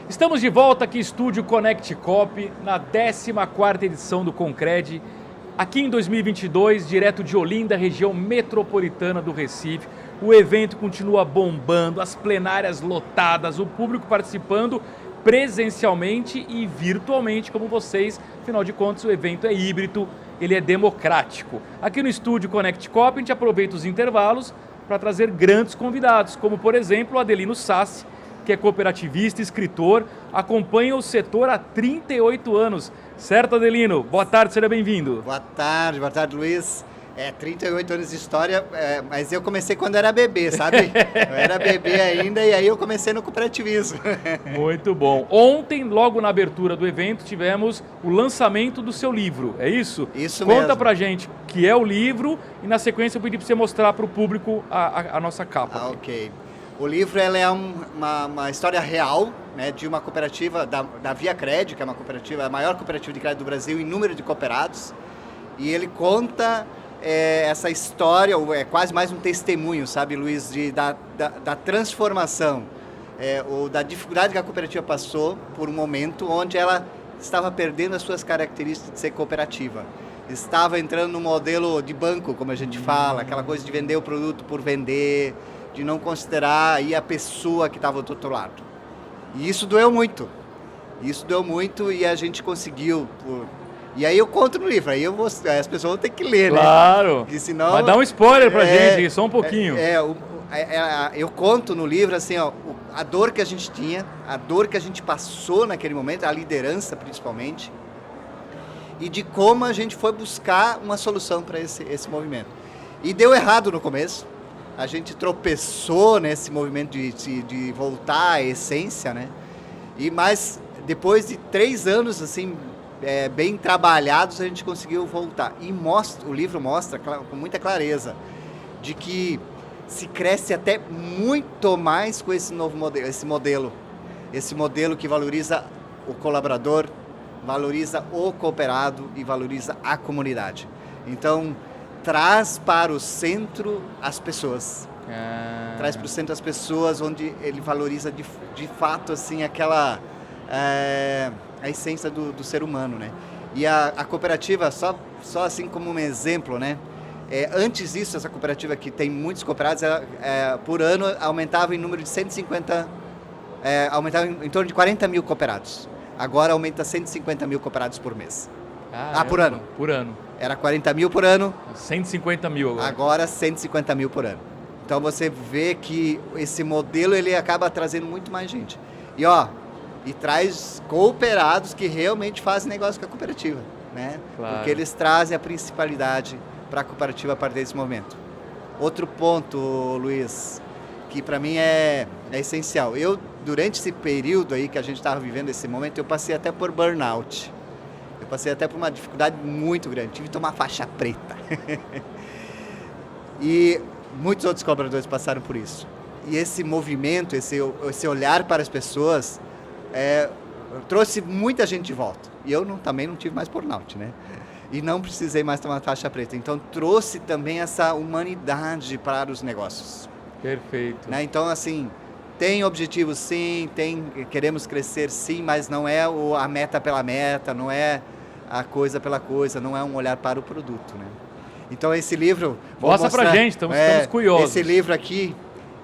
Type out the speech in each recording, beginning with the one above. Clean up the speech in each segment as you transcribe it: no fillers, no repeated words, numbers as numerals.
Estamos de volta aqui, Estúdio Connect Cop, na 14ª edição do Concred, aqui em 2022, direto de Olinda, região metropolitana do Recife. O evento continua bombando, as plenárias lotadas, o público participando presencialmente e virtualmente, como vocês. Afinal de contas, o evento é híbrido, ele é democrático. Aqui no Estúdio Connect Cop, a gente aproveita os intervalos para trazer grandes convidados, como por exemplo o Adelino Sassi, que é cooperativista, escritor, acompanha o setor há 38 anos. Certo, Adelino? Boa tarde, seja bem-vindo. Boa tarde, Luiz. 38 anos de história, mas eu comecei quando era bebê, sabe? Eu era bebê ainda e aí eu comecei no cooperativismo. Muito bom. Ontem, logo na abertura do evento, tivemos o lançamento do seu livro, é isso? Isso mesmo. Conta pra gente o que é o livro e na sequência eu pedi pra você mostrar para o público a nossa capa. Ok. O livro ela é uma história real, né, de uma cooperativa da Via Cred, que é uma cooperativa, a maior cooperativa de crédito do Brasil em número de cooperados. E ele conta essa história, é quase mais um testemunho, sabe, Luiz, da transformação, ou da dificuldade que a cooperativa passou por um momento onde ela estava perdendo as suas características de ser cooperativa. Estava entrando no modelo de banco, como a gente fala, aquela coisa de vender o produto por vender, de não considerar aí a pessoa que estava do outro lado. E isso doeu muito. E a gente conseguiu. E aí eu conto no livro, aí as pessoas vão ter que ler, claro, né? Porque senão, mas dá um spoiler pra gente, só um pouquinho. Eu conto no livro assim, ó, a dor que a gente tinha, a dor que a gente passou naquele momento, a liderança principalmente, e de como a gente foi buscar uma solução para esse movimento. E deu errado no começo. A gente tropeçou nesse movimento de voltar à essência, né? Mas depois de 3 anos, assim, bem trabalhados, a gente conseguiu voltar. E o livro mostra com muita clareza de que se cresce até muito mais com esse novo modelo, esse modelo que valoriza o colaborador, valoriza o cooperado e valoriza a comunidade. Então, traz para o centro as pessoas. Traz para o centro as pessoas, onde ele valoriza de fato assim, aquela a essência do ser humano, né? E a cooperativa, só assim como um exemplo, né? Antes disso, essa cooperativa que tem muitos cooperados, por ano aumentava em número de 150, aumentava em torno de 40 mil cooperados. Agora aumenta 150 mil cooperados por mês. Por ano. Por ano. Era 40 mil por ano. 150 mil agora. Agora 150 mil por ano. Então você vê que esse modelo ele acaba trazendo muito mais gente. E traz cooperados que realmente fazem negócio com a cooperativa, né? Claro. Porque eles trazem a principalidade para a cooperativa a partir desse momento. Outro ponto, Luiz, que para mim é essencial. Durante esse período aí que a gente estava vivendo esse momento, eu passei até por burnout. Eu passei até por uma dificuldade muito grande. Tive que tomar faixa preta. E muitos outros colaboradores passaram por isso. E esse movimento, esse olhar para as pessoas, trouxe muita gente de volta. E eu também não tive mais burnout, né? E não precisei mais tomar faixa preta. Então trouxe também essa humanidade para os negócios. Perfeito. Né? Então, assim, tem objetivos sim, queremos crescer sim, mas não é a meta pela meta, não é a coisa pela coisa, não é um olhar para o produto, né? Então esse livro... Mostra pra gente, estamos curiosos. Esse livro aqui,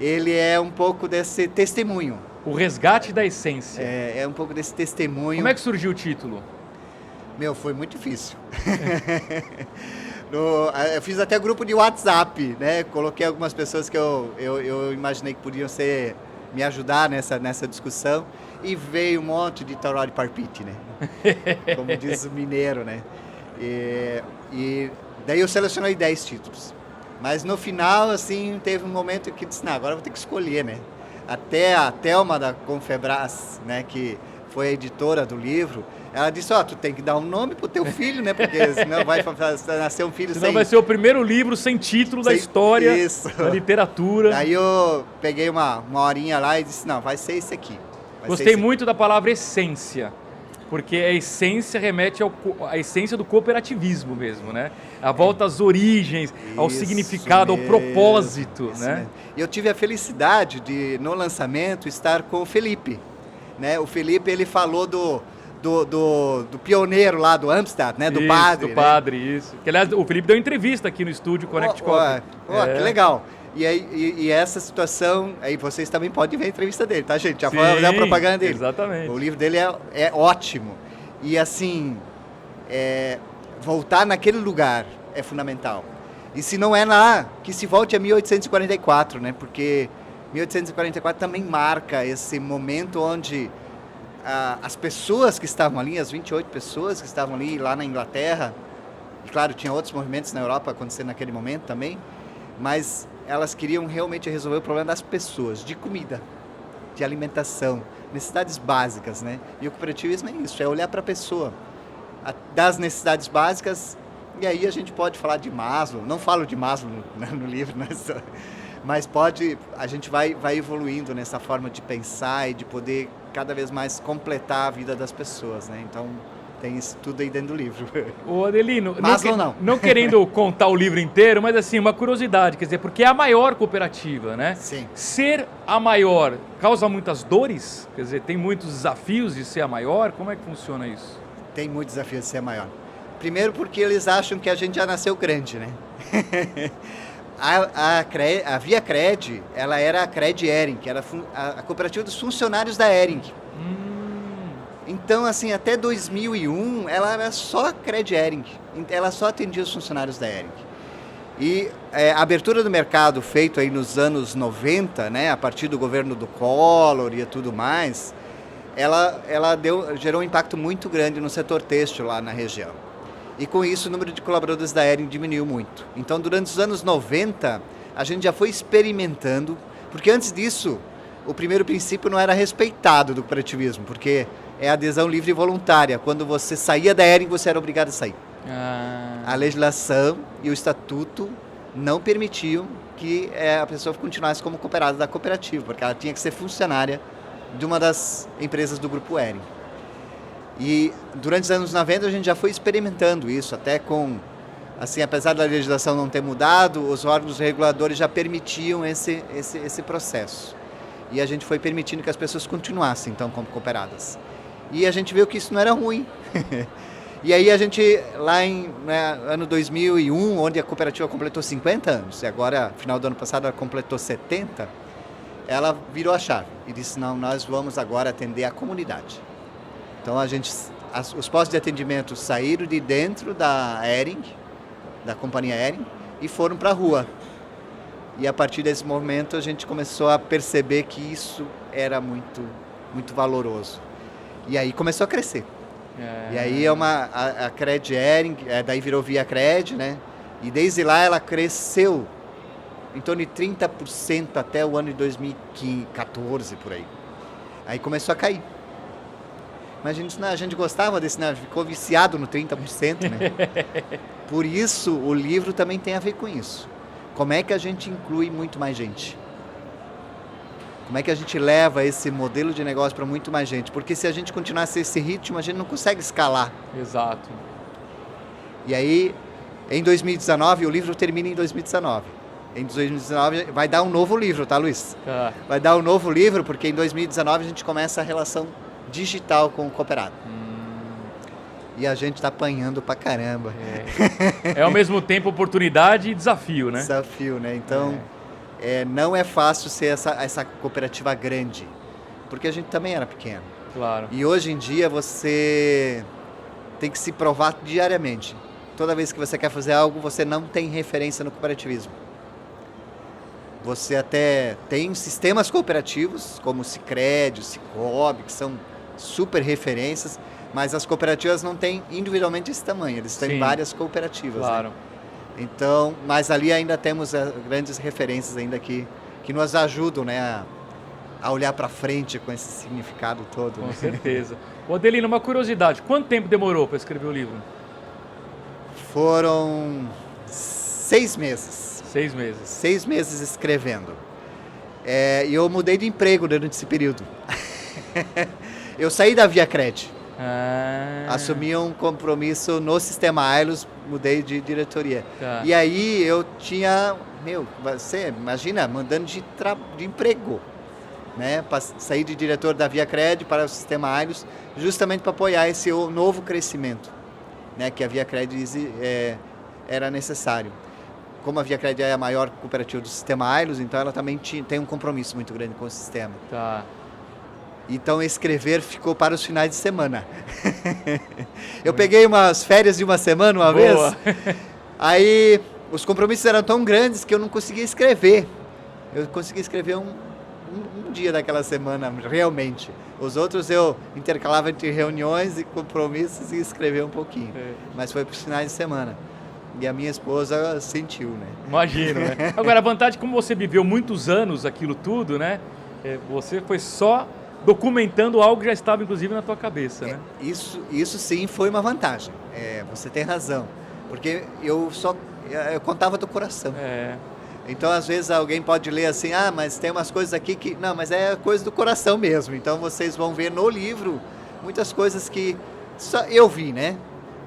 ele é um pouco desse testemunho. O resgate da essência. É um pouco desse testemunho. Como é que surgiu o título? Foi muito difícil. Eu fiz até grupo de WhatsApp, né? Coloquei algumas pessoas que eu imaginei que podiam me ajudar nessa discussão. E veio um monte de taró de parpite, né? Como diz o mineiro, né? E daí eu selecionei 10 títulos. Mas no final, assim, teve um momento que eu disse, agora eu vou ter que escolher, né? Até a Thelma da Confebras, né, que foi a editora do livro, ela disse, tu tem que dar um nome pro teu filho, né? Porque senão vai nascer um filho senão vai ser o primeiro livro sem título da história, da literatura. Daí eu peguei uma horinha lá e disse, vai ser esse aqui. Gostei muito da palavra essência, porque a essência remete à essência do cooperativismo mesmo, né? A volta às origens, ao significado, ao propósito, né? E eu tive a felicidade de, no lançamento, estar com o Felipe, né? O Felipe, ele falou do pioneiro lá do Amsterdã, né? Do isso, padre. Do padre, isso. Que, aliás, o Felipe deu entrevista aqui no estúdio Connect Copy. Que legal. E essa situação, aí vocês também podem ver a entrevista dele, tá, gente? Já vou fazer a propaganda dele. Exatamente. O livro dele é ótimo. E assim, voltar naquele lugar é fundamental. E se não é lá, que se volte a 1844, né? Porque 1844 também marca esse momento onde as pessoas que estavam ali, as 28 pessoas que estavam ali lá na Inglaterra, e claro, tinha outros movimentos na Europa acontecendo naquele momento também, mas elas queriam realmente resolver o problema das pessoas, de comida, de alimentação, necessidades básicas, né? E o cooperativismo é isso, é olhar para a pessoa, das necessidades básicas, e aí a gente pode falar de Maslow, não falo de Maslow no livro, mas a gente vai evoluindo nessa forma de pensar e de poder cada vez mais completar a vida das pessoas, né? Então, tem isso tudo aí dentro do livro. Ô Adelino, não querendo contar o livro inteiro, mas assim, uma curiosidade, quer dizer, porque é a maior cooperativa, né? Sim. Ser a maior causa muitas dores? Quer dizer, tem muitos desafios de ser a maior? Como é que funciona isso? Tem muitos desafios de ser a maior. Primeiro porque eles acham que a gente já nasceu grande, né? A Via Cred, ela era a Cred Hering, que era a cooperativa dos funcionários da Hering. Então, assim, até 2001, ela era só a Cred Hering. Ela só atendia os funcionários da Hering. E a abertura do mercado feito aí nos anos 90, né, a partir do governo do Collor e tudo mais, ela gerou um impacto muito grande no setor têxtil lá na região. E com isso o número de colaboradores da Hering diminuiu muito. Então, durante os anos 90, a gente já foi experimentando, porque antes disso, o primeiro princípio não era respeitado do cooperativismo, porque é a adesão livre e voluntária. Quando você saía da Hering, você era obrigado a sair. A legislação e o estatuto não permitiam que a pessoa continuasse como cooperada da cooperativa, porque ela tinha que ser funcionária de uma das empresas do grupo Hering. E durante os anos 90 a gente já foi experimentando isso, até com, assim, apesar da legislação não ter mudado, os órgãos reguladores já permitiam esse processo. E a gente foi permitindo que as pessoas continuassem, então, como cooperadas. E a gente viu que isso não era ruim. E aí a gente, lá em ano 2001, onde a cooperativa completou 50 anos, e agora, final do ano passado, ela completou 70, ela virou a chave e disse, não, nós vamos agora atender a comunidade. Então, os postos de atendimento saíram de dentro da Hering, da companhia Hering, e foram para a rua. E a partir desse momento, a gente começou a perceber que isso era muito, muito valoroso. E aí começou a crescer. E aí a Cred Hering, daí virou Via Cred, né? E desde lá ela cresceu em torno de 30% até o ano de 2014, por aí. Aí começou a cair. Mas a gente gostava desse, né? Ficou viciado no 30%, né? Por isso, o livro também tem a ver com isso. Como é que a gente inclui muito mais gente? Como é que a gente leva esse modelo de negócio para muito mais gente? Porque se a gente continuasse esse ritmo, a gente não consegue escalar. Exato. E aí, em 2019, o livro termina em 2019. Em 2019 vai dar um novo livro, tá, Luiz? Vai dar um novo livro, porque em 2019 a gente começa a relação digital com o cooperado. E a gente está apanhando pra caramba. É ao mesmo tempo oportunidade e desafio, né? Desafio, né? Então, não é fácil ser essa cooperativa grande, porque a gente também era pequeno. Claro. E hoje em dia você tem que se provar diariamente. Toda vez que você quer fazer algo, você não tem referência no cooperativismo. Você até tem sistemas cooperativos, como o Sicredi, o Sicob, que são super referências, mas as cooperativas não têm individualmente esse tamanho, eles têm várias cooperativas. Claro. Né? Então, mas ali ainda temos grandes referências ainda que nos ajudam, né, a olhar para frente com esse significado todo. Com né? certeza. Ô Adelino, uma curiosidade, quanto tempo demorou para escrever o livro? Foram 6 meses. 6 meses. 6 meses escrevendo. E eu mudei de emprego durante esse período. Eu saí da Via Cred. Assumi um compromisso no Sistema Ailos, mudei de diretoria. Tá. E aí eu tinha, você imagina, mudando de emprego. né? Saí de diretor da ViaCred para o Sistema Ailos, justamente para apoiar esse novo crescimento, né? Que a ViaCred era necessário. Como a ViaCred é a maior cooperativa do Sistema Ailos, então ela também tem um compromisso muito grande com o sistema. Tá. Então escrever ficou para os finais de semana. Eu peguei umas férias de uma semana uma vez, aí os compromissos eram tão grandes que eu não conseguia escrever. Eu consegui escrever um dia daquela semana, realmente. Os outros eu intercalava entre reuniões e compromissos e escrevia um pouquinho. Mas foi para os finais de semana. E a minha esposa sentiu, né? Imagino, né? Agora, a vantagem, como você viveu muitos anos aquilo tudo, né? Você foi só documentando algo que já estava, inclusive, na tua cabeça, né? Isso sim foi uma vantagem. Você tem razão. Porque eu contava do coração. Então, às vezes, alguém pode ler assim, mas tem umas coisas aqui que... Não, mas é coisa do coração mesmo. Então, vocês vão ver no livro muitas coisas que só eu vi, né?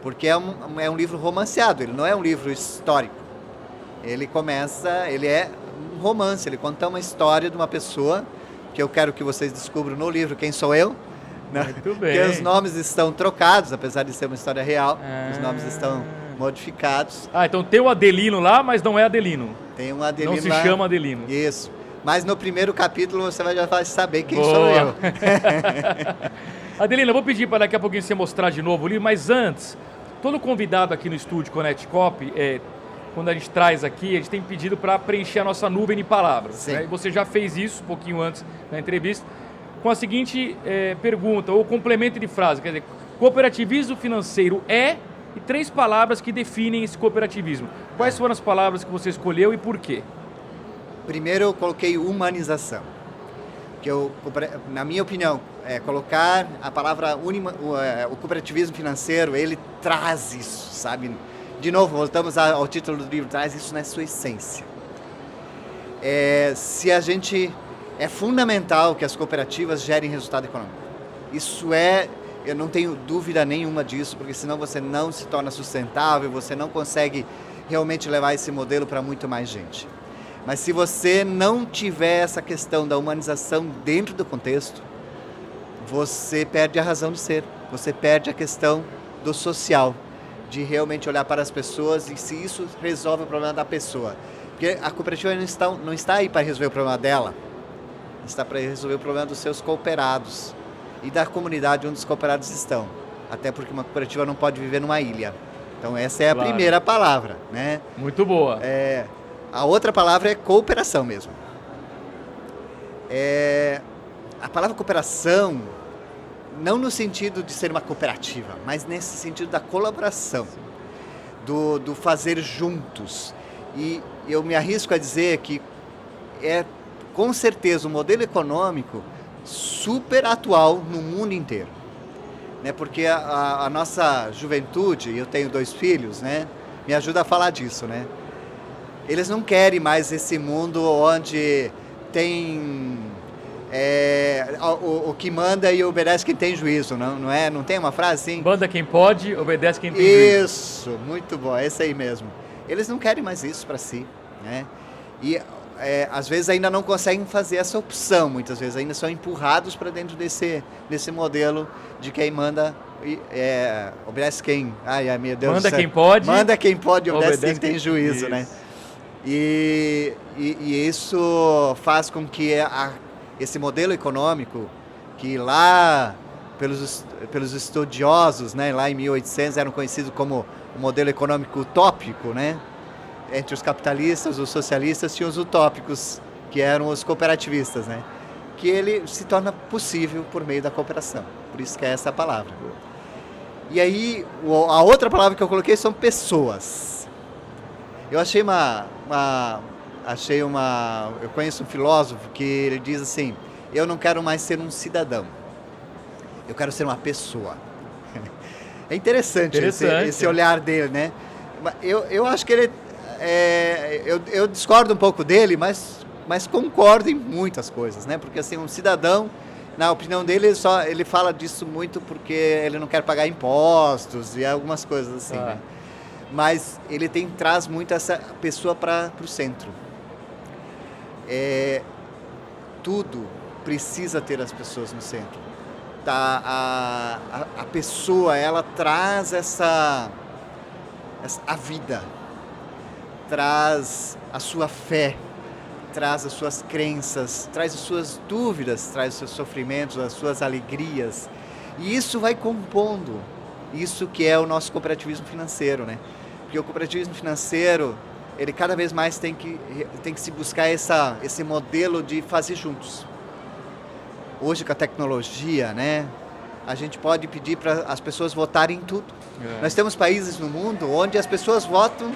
Porque é um livro romanceado, ele não é um livro histórico. Ele é um romance, ele conta uma história de uma pessoa, que eu quero que vocês descubram no livro quem sou eu. Muito bem. Porque os nomes estão trocados, apesar de ser uma história real, os nomes estão modificados. Então tem o Adelino lá, mas não é Adelino. Tem um Adelino lá. Não se lá. chama Adelino. Isso. Mas no primeiro capítulo você já vai saber quem sou eu. Adelino, eu vou pedir para daqui a pouquinho você mostrar de novo o livro, mas antes, todo convidado aqui no estúdio Connect Copy, quando a gente traz aqui, a gente tem pedido para preencher a nossa nuvem de palavras. Né? E você já fez isso um pouquinho antes da entrevista, com a seguinte pergunta, ou complemento de frase, quer dizer, cooperativismo financeiro e 3 palavras que definem esse cooperativismo. Quais foram as palavras que você escolheu e por quê? Primeiro eu coloquei humanização, que na minha opinião, colocar a palavra o cooperativismo financeiro, ele traz isso, sabe? De novo, voltamos ao título do livro, traz isso na sua essência. É fundamental que as cooperativas gerem resultado econômico. Eu não tenho dúvida nenhuma disso, porque senão você não se torna sustentável, você não consegue realmente levar esse modelo para muito mais gente. Mas se você não tiver essa questão da humanização dentro do contexto, você perde a razão de ser, você perde a questão do social, de realmente olhar para as pessoas e se isso resolve o problema da pessoa. Porque a cooperativa não está aí para resolver o problema dela, está para resolver o problema dos seus cooperados e da comunidade onde os cooperados estão. Até porque uma cooperativa não pode viver numa ilha. Então essa é a primeira palavra, né? Muito boa. A outra palavra é cooperação mesmo. A palavra cooperação, não no sentido de ser uma cooperativa, mas nesse sentido da colaboração, do fazer juntos. E eu me arrisco a dizer que com certeza um modelo econômico super atual no mundo inteiro. Né? Porque a nossa juventude, eu tenho 2 filhos, né? Me ajuda a falar disso, né? Eles não querem mais esse mundo onde tem o que manda e obedece quem tem juízo, não é? Não tem uma frase assim? Manda quem pode, obedece quem tem juízo. Isso, muito bom, é isso aí mesmo. Eles não querem mais isso para si, né? E às vezes ainda não conseguem fazer essa opção, muitas vezes ainda são empurrados para dentro desse modelo de quem manda obedece quem... Ai, meu Deus do céu. Manda quem pode, obedece quem tem juízo, isso. Né? E isso faz com que esse modelo econômico, que lá pelos estudiosos, né, lá em 1800, eram conhecidos como o modelo econômico utópico, né? Entre os capitalistas, os socialistas, tinham os utópicos, que eram os cooperativistas, né? Que ele se torna possível por meio da cooperação. Por isso que é essa palavra. E aí, a outra palavra que eu coloquei são pessoas. Eu achei eu conheço um filósofo que ele diz assim, eu não quero mais ser um cidadão, eu quero ser uma pessoa. É interessante esse olhar dele, né? Eu acho que ele eu discordo um pouco dele, mas concordo em muitas coisas, né? Porque assim, um cidadão, na opinião dele, ele fala disso muito porque ele não quer pagar impostos e algumas coisas assim, né? Mas ele traz muito essa pessoa para o centro. Tudo precisa ter as pessoas no centro. Tá? A pessoa, ela traz a vida, traz a sua fé, traz as suas crenças, traz as suas dúvidas, traz os seus sofrimentos, as suas alegrias. E isso vai compondo, isso que é o nosso cooperativismo financeiro, né? Porque o cooperativismo financeiro, ele cada vez mais tem que se buscar esse modelo de fazer juntos. Hoje com a tecnologia, né? A gente pode pedir para as pessoas votarem em tudo. Nós temos países no mundo onde as pessoas votam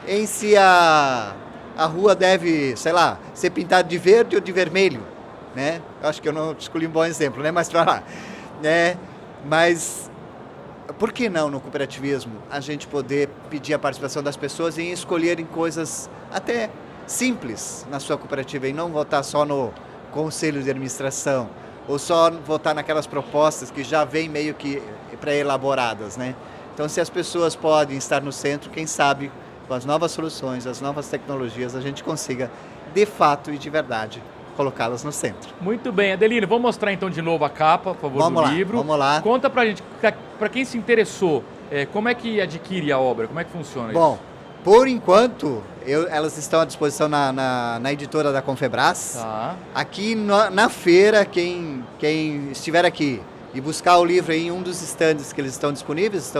em se a rua deve, sei lá, ser pintada de verde ou de vermelho, né? Eu acho que eu não escolhi um bom exemplo, né? Mas para lá, né? Mas por que não no cooperativismo a gente poder pedir a participação das pessoas em escolherem coisas até simples na sua cooperativa e não votar só no conselho de administração ou só votar naquelas propostas que já vêm meio que pré-elaboradas, né? Então, se as pessoas podem estar no centro, quem sabe com as novas soluções, as novas tecnologias, a gente consiga, de fato e de verdade, colocá-las no centro. Muito bem, Adelino, vamos mostrar então de novo a capa, por favor, do livro. Vamos lá. Conta pra gente, para quem se interessou, como é que adquire a obra, como é que funciona Bom, isso? por enquanto, elas estão à disposição na editora da Confebras. Tá. Aqui na feira, quem estiver aqui e buscar o livro em um dos estandes que eles estão disponíveis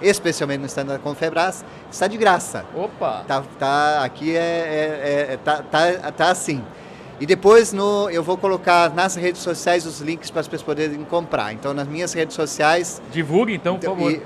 especialmente no stand da Confebras, está de graça. Opa! Aqui tá assim. E depois eu vou colocar nas redes sociais os links para as pessoas poderem comprar. Então, nas minhas redes sociais... Divulgue então, por favor.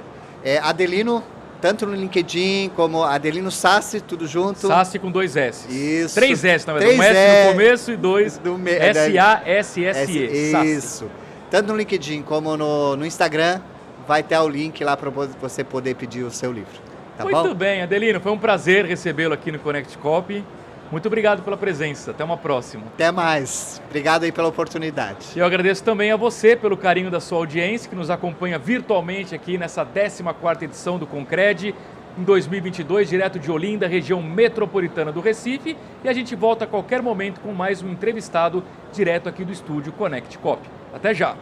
Adelino, tanto no LinkedIn como Adelino Sassi, tudo junto. Sassi com 2 S. Isso. 3 S, na verdade. 1 S no começo e 2 S-A-S-S-E. Isso. Tanto no LinkedIn como no Instagram, vai ter o link lá para você poder pedir o seu livro. Tá bom? Muito bem, Adelino. Foi um prazer recebê-lo aqui no Connect Copy. Muito obrigado pela presença. Até uma próxima. Até mais. Obrigado aí pela oportunidade. Eu agradeço também a você pelo carinho da sua audiência, que nos acompanha virtualmente aqui nessa 14ª edição do Concred, em 2022, direto de Olinda, região metropolitana do Recife. E a gente volta a qualquer momento com mais um entrevistado direto aqui do estúdio Connect Copy. Até já!